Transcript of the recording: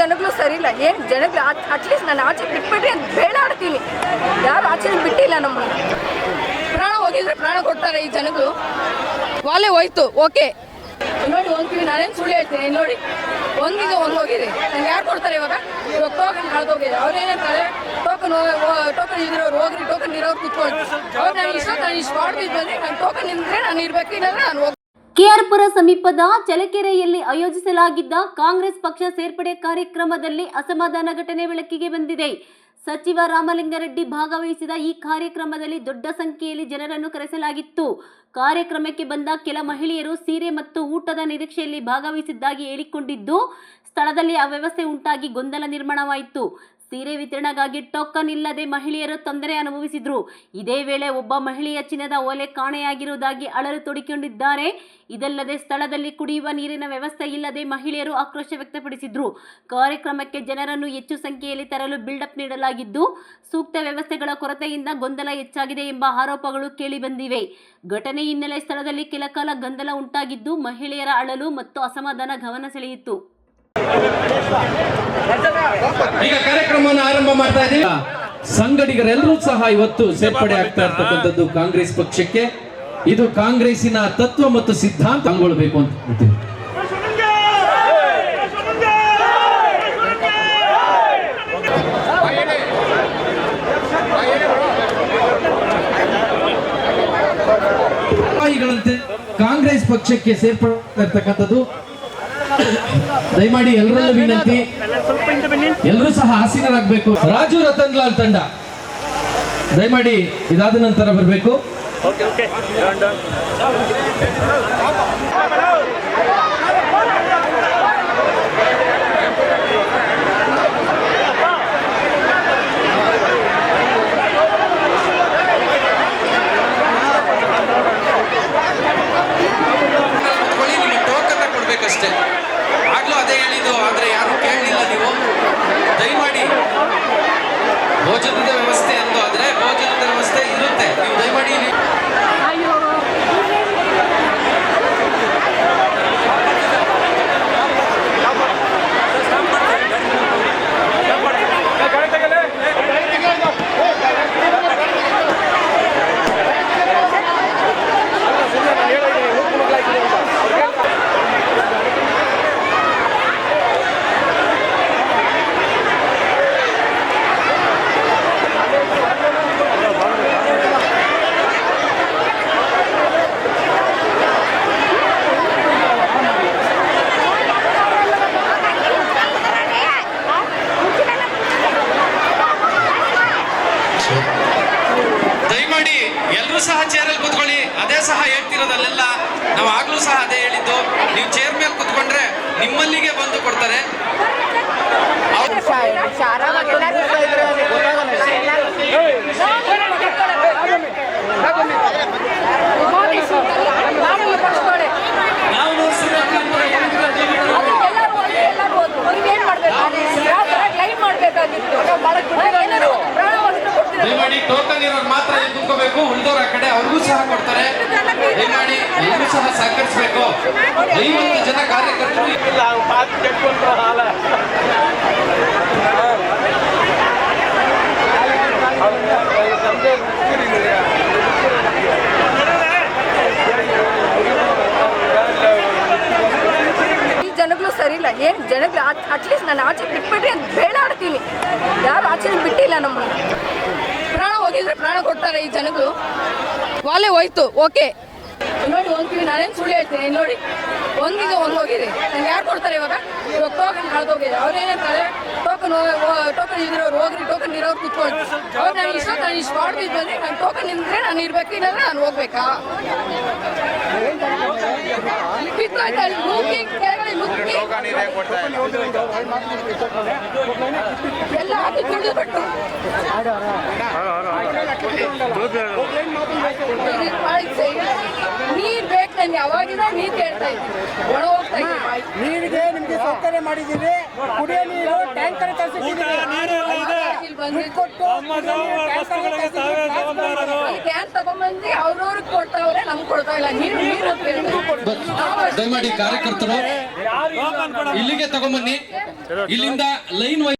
ಜನಗಳು ಸರಿ ಇಲ್ಲ. ಏನು ಜನಗಳು ಅಟ್ಲೀಸ್ಟ್ ನಾನು ಆಚೆ ಬಿಟ್ಬಿಟ್ರೆ ಬೇಡಾಡ್ತೀನಿ. ಯಾರು ಆಚೆ ಬಿಟ್ಟಿಲ್ಲ. ನಮ್ಮನ್ನು ಪ್ರಾಣ ಹೋಗಿದ್ರೆ ಪ್ರಾಣ ಕೊಡ್ತಾರೆ ಈ ಜನಗಳು. ವಾಲೆ ಹೋಯ್ತು, ಓಕೆ ನೋಡಿ ಹೋಗ್ತೀವಿ. ನಾನೇನು ಸುಳ್ಳು ಹೇಳ್ತೀನಿ ನೋಡಿ. ಒಂದಿದೆ ಒಂದು ಹೋಗಿದೆ, ನಂಗೆ ಯಾರು ಕೊಡ್ತಾರೆ ಇವಾಗ? ಟೋಕನ್ ಕಳೆದೋಗಿದೆ. ಅವ್ರೇನಂತಾರೆ ಟೋಕನ್ ಇದ್ರವ್ರು ಹೋಗ್ರಿ, ಟೋಕನ್ ಇರೋರು ಕೂತ್ಕೊಳ್ಳಿ. ಅವ್ರು ನಾನು ಇಷ್ಟು ಮಾಡ್ತಿದ್ದೆ, ನಾನು ಟೋಕನ್ ಇದ್ರೆ ನಾನು ಇರ್ಬೇಕು, ಇಲ್ಲಾಂದ್ರೆ ನಾನು ಹೋಗಿ. ಕೆಆರ್ಪುರ ಸಮೀಪದ ಚಳ್ಳಕೆರೆಯಲ್ಲಿ ಆಯೋಜಿಸಲಾಗಿದ್ದ ಕಾಂಗ್ರೆಸ್ ಪಕ್ಷ ಸೇರ್ಪಡೆ ಕಾರ್ಯಕ್ರಮದಲ್ಲಿ ಅಸಮಾಧಾನ ಘಟನೆ ಬೆಳಕಿಗೆ ಬಂದಿದೆ. ಸಚಿವ ರಾಮಲಿಂಗಾರೆಡ್ಡಿ ಭಾಗವಹಿಸಿದ ಈ ಕಾರ್ಯಕ್ರಮದಲ್ಲಿ ದೊಡ್ಡ ಸಂಖ್ಯೆಯಲ್ಲಿ ಜನರನ್ನು ಕರೆಸಲಾಗಿತ್ತು. ಕಾರ್ಯಕ್ರಮಕ್ಕೆ ಬಂದ ಕೆಲ ಮಹಿಳೆಯರು ಸೀರೆ ಮತ್ತು ಊಟದ ನಿರೀಕ್ಷೆಯಲ್ಲಿ ಭಾಗವಹಿಸಿದ್ದಾಗಿ ಹೇಳಿಕೊಂಡಿದ್ದು, ಸ್ಥಳದಲ್ಲಿ ಅವ್ಯವಸ್ಥೆ ಉಂಟಾಗಿ ಗೊಂದಲ ನಿರ್ಮಾಣವಾಯಿತು. ಸೀರೆ ವಿತರಣೆಗಾಗಿ ಟೋಕನ್ ಇಲ್ಲದೆ ಮಹಿಳೆಯರು ತೊಂದರೆ ಅನುಭವಿಸಿದ್ರು. ಇದೇ ವೇಳೆ ಒಬ್ಬ ಮಹಿಳೆಯ ಚಿನ್ನದ ಓಲೆ ಕಾಣೆಯಾಗಿರುವುದಾಗಿ ಅಳಲು ತೋಡಿಕೊಂಡಿದ್ದಾರೆ. ಇದಲ್ಲದೆ ಸ್ಥಳದಲ್ಲಿ ಕುಡಿಯುವ ನೀರಿನ ವ್ಯವಸ್ಥೆ ಇಲ್ಲದೆ ಮಹಿಳೆಯರು ಆಕ್ರೋಶ ವ್ಯಕ್ತಪಡಿಸಿದ್ರು. ಕಾರ್ಯಕ್ರಮಕ್ಕೆ ಜನರನ್ನು ಹೆಚ್ಚು ಸಂಖ್ಯೆಯಲ್ಲಿ ತರಲು ಬಿಲ್ಡಪ್ ನೀಡಲಾಗಿದ್ದು, ಸೂಕ್ತ ವ್ಯವಸ್ಥೆಗಳ ಕೊರತೆಯಿಂದ ಗೊಂದಲ ಹೆಚ್ಚಾಗಿದೆ ಎಂಬ ಆರೋಪಗಳು ಕೇಳಿಬಂದಿವೆ. ಘಟನೆ ಹಿನ್ನೆಲೆ ಸ್ಥಳದಲ್ಲಿ ಕೆಲಕಾಲ ಗೊಂದಲ ಉಂಟಾಗಿದ್ದು, ಮಹಿಳೆಯರ ಅಳಲು ಮತ್ತು ಅಸಮಾಧಾನ ಗಮನ ಸೆಳೆಯಿತು. ಈಗ ಕಾರ್ಯಕ್ರಮವನ್ನು ಆರಂಭ ಮಾಡ್ತಾ ಇದ್ದೀವಿ. ಸಂಘಟಿಗರೆಲ್ಲರೂ ಸಹ ಇವತ್ತು ಸೇರ್ಪಡೆ ಆಗ್ತಾ ಇರ್ತಕ್ಕಂಥದ್ದು ಕಾಂಗ್ರೆಸ್ ಪಕ್ಷಕ್ಕೆ. ಇದು ಕಾಂಗ್ರೆಸ್ಸಿನ ತತ್ವ ಮತ್ತು ಸಿದ್ಧಾಂತ ಅನ್ಕೊಳ್ಬೇಕು ಅಂತ ಹೇಳ್ತೀವಿ. ಕಾಂಗ್ರೆಸ್ ಪಕ್ಷಕ್ಕೆ ಸೇರ್ಪಡೆ ಇರ್ತಕ್ಕಂಥದ್ದು ದಯಮಾಡಿ ಎಲ್ಲರಲ್ಲೂ ವಿನಂತಿ, ಎಲ್ಲರೂ ಸಹ ಆಸೀನರಾಗಬೇಕು. ರಾಜು ರತನ್ ಲಾಲ್ ತಂಡ ದಯಮಾಡಿ ಇದಾದ ನಂತರ ಬರಬೇಕು. ಕೊಡ್ಬೇಕಷ್ಟೇ. ಆಗ್ಲೂ ಅದೇ ಹೇಳಿದ್ದು, ಆದ್ರೆ ಯಾರು ಕೇಳಲಿಲ್ಲ. ನೀವು ದಯಮಾಡಿ ಭೋಜನದ ವ್ಯವಸ್ಥೆ ಎಂದು ಆದ್ರೆ ಭೋಜನದ ವ್ಯವಸ್ಥೆ ಇರುತ್ತೆ. ನೀವು ದಯಮಾಡಿ ಎಲ್ಲರೂ ಸಹ ಚೇರಲ್ಲಿ ಕೂತ್ಕೊಳ್ಳಿ. ಅದೇ ಸಹ ಹೇಳ್ತಿರೋದಲ್ಲೆಲ್ಲ ನಾವು ಆಗ್ಲೂ ಸಹ ಅದೇ ಹೇಳಿದ್ದು. ನೀವು ಚೇರ್ ಮೇಲೆ ಕೂತ್ಕೊಂಡ್ರೆ ನಿಮ್ಮಲ್ಲಿಗೆ ಬಂದು ಕೊಡ್ತಾರೆ. ದಯಮಾಡಿ ಟೋಕನ್ ಇರೋರು ಮಾತ್ರ ಕುತ್ಕೋಬೇಕು, ಉಳಿದವ್ರು ಆ ಕಡೆ ಅವ್ರಿಗೂ ಸಹ ಕೊಡ್ತಾರೆ. ದಯಮಾಡಿ ಎಲ್ಲರೂ ಸಹ ಸಹಕರಿಸಬೇಕು. 50 ಜನ ಕಾರ್ಯಕರ್ತರು ಜನಗಳು ಸರಿ ಇಲ್ಲ. ಏನು ಜನಗಳು ಅಟ್ಲೀಸ್ಟ್ ನಾನು ಆಚೆ ಬಿಟ್ಬಿಟ್ರೆ ಬೇಡಾಡ್ತೀನಿ. ಯಾರು ಆಚೆ ಬಿಟ್ಟಿಲ್ಲ. ನಮ್ಮನ್ನು ಪ್ರಾಣ ಹೋಗಿದ್ರೆ ಪ್ರಾಣ ಕೊಡ್ತಾರೆ ಈ ಜನಗಳು. ವಾಲೆ ಹೋಯ್ತು, ಓಕೆ ನೋಡಿ ಹೋಗ್ತೀವಿ. ನಾನೇನು ಸುಳ್ಳು ಹೇಳ್ತೀನಿ ನೋಡಿ. ಒಂದಿದೆ ಒಂದು ಹೋಗಿದೆ, ನಂಗೆ ಯಾರು ಕೊಡ್ತಾರೆ ಇವಾಗ? ಟೋಕನ್ ಕಳೆದೋಗಿದೆ. ಅವ್ರೇನಂತಾರೆ ಟೋಕನ್ ಇದ್ರವ್ರು ಹೋಗ್ರಿ, ಟೋಕನ್ ಇರೋರು ಕೂತ್ಕೊಳ್ಳಿ. ಅವ್ರು ನಾನು ಇಷ್ಟು ಮಾಡ್ತಿದ್ದೆ, ನಾನು ಟೋಕನ್ ಇದ್ರೆ ನಾನು ಇರ್ಬೇಕು, ಇಲ್ಲಾಂದ್ರೆ ನಾನು ಹೋಗ್ಬೇಕಾ? ಎಲ್ಲ ಹಾಕಿ ತುಳಿದು ಬಿಟ್ಟು ನೀರ್ ಬೇಕು ನನ್ಗೆ. ಅವಾಗಿಂದ ನೀರ್ ಕೇಳ್ತಾ ಇದ್ದೀನಿ, ಒಣ ಹೋಗ್ತಾ ಇದ್ದೀನಿ. ನೀರಿಗೆ ನಿಮ್ಗೆ ಸೌಕರ್ಯ ಮಾಡಿದ್ದೀವಿ. ಕುಡಿಯೋ ನೀರು ಟ್ಯಾಂಕರ್ ಕ್ಯಾನ್ ತಗೊಂಡ್ಬಂದು ಅವ್ರವ್ರಿಗೆ ಕೊಡ್ತಾವ್ರೆ, ನಮ್ಗೆ ಕೊಡ್ತಾ ಇಲ್ಲ. ದಯಮಾಡಿ ಕಾರ್ಯಕರ್ತರು ಇಲ್ಲಿಗೆ ತಗೊಂಬನ್ನಿ. ಇಲ್ಲಿಂದ ಲೈನ್